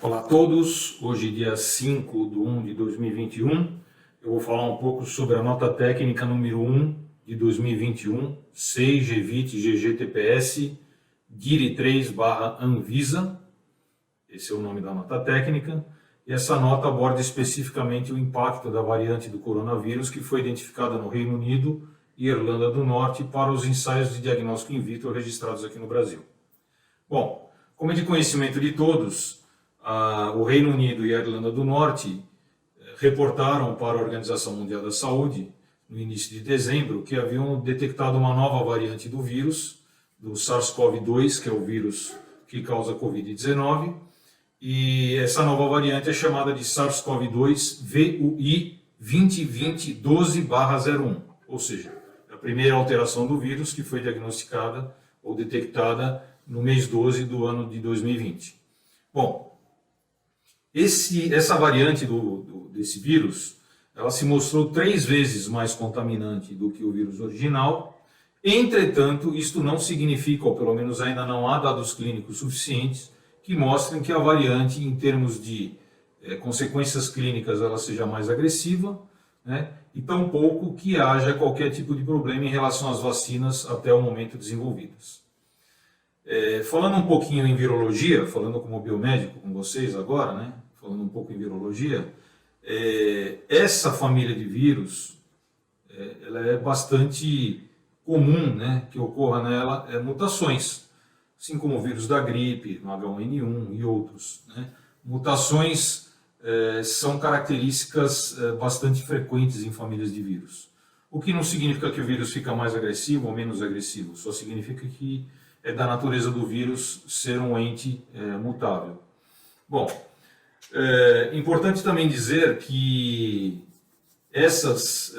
Olá a todos, hoje dia 5/1/2021, eu vou falar um pouco sobre a nota técnica número 1 de 2021, 6 GVIT GGTPS DIRI 3/Anvisa, esse é o nome da nota técnica, e essa nota aborda especificamente o impacto da variante do coronavírus que foi identificada no Reino Unido e Irlanda do Norte para os ensaios de diagnóstico in vitro registrados aqui no Brasil. Bom, como é de conhecimento de todos, o Reino Unido e a Irlanda do Norte reportaram para a Organização Mundial da Saúde, no início de dezembro, que haviam detectado uma nova variante do vírus, do SARS-CoV-2, que é o vírus que causa Covid-19, e essa nova variante é chamada de SARS-CoV-2 VUI 2020-12/01, ou seja, a primeira alteração do vírus que foi diagnosticada ou detectada no mês 12 do ano de 2020. Bom, essa variante desse vírus, ela se mostrou 3 vezes mais contaminante do que o vírus original. Entretanto, isto não significa, ou pelo menos ainda não há dados clínicos suficientes, que mostrem que a variante, em termos de consequências clínicas, ela seja mais agressiva, né? E tampouco que haja qualquer tipo de problema em relação às vacinas até o momento desenvolvidas. Falando um pouquinho em virologia, falando como biomédico com vocês agora, né? Falando um pouco em virologia, essa família de vírus, ela é bastante comum, né? Que ocorra nela mutações, assim como o vírus da gripe, no H1N1 e outros, né? Mutações são características bastante frequentes em famílias de vírus. O que não significa que o vírus fica mais agressivo ou menos agressivo, só significa que é da natureza do vírus ser um ente mutável. Bom, importante também dizer que essas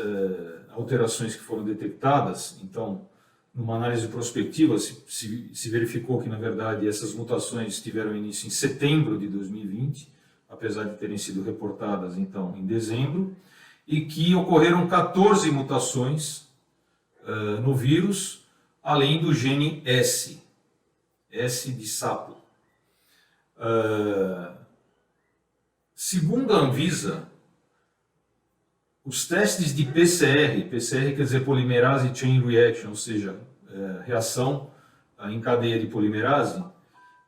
alterações que foram detectadas, então, numa análise prospectiva, se verificou que, na verdade, essas mutações tiveram início em setembro de 2020, apesar de terem sido reportadas, então, em dezembro, e que ocorreram 14 mutações no vírus, além do gene S de sapo. Segundo a Anvisa, os testes de PCR quer dizer Polymerase Chain Reaction, ou seja, reação em cadeia de polimerase.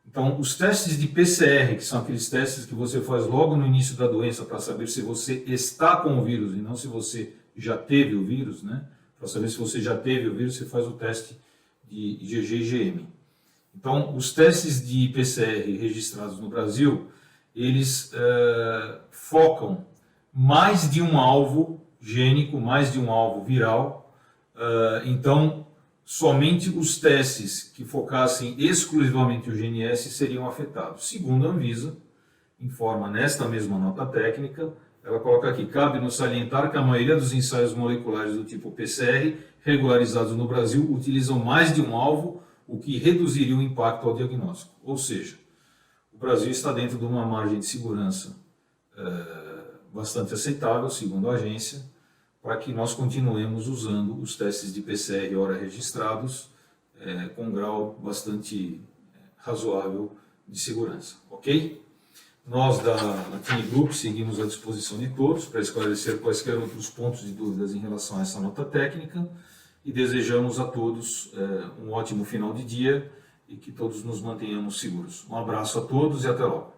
Então, os testes de PCR, que são aqueles testes que você faz logo no início da doença para saber se você está com o vírus e não se você já teve o vírus, né? Para saber se você já teve o vírus, você faz o teste de IgG e IgM. Então, os testes de PCR registrados no Brasil, eles focam mais de um alvo gênico, mais de um alvo viral. Então, somente os testes que focassem exclusivamente o gene S seriam afetados. Segundo a Anvisa, informa nesta mesma nota técnica, ela coloca aqui: cabe-nos salientar que a maioria dos ensaios moleculares do tipo PCR regularizados no Brasil utilizam mais de um alvo, o que reduziria o impacto ao diagnóstico. Ou seja, o Brasil está dentro de uma margem de segurança bastante aceitável, segundo a agência, para que nós continuemos usando os testes de PCR ora registrados com um grau bastante razoável de segurança. Ok? Nós da Latini Group seguimos à disposição de todos para esclarecer quaisquer outros pontos de dúvidas em relação a essa nota técnica e desejamos a todos um ótimo final de dia e que todos nos mantenhamos seguros. Um abraço a todos e até logo.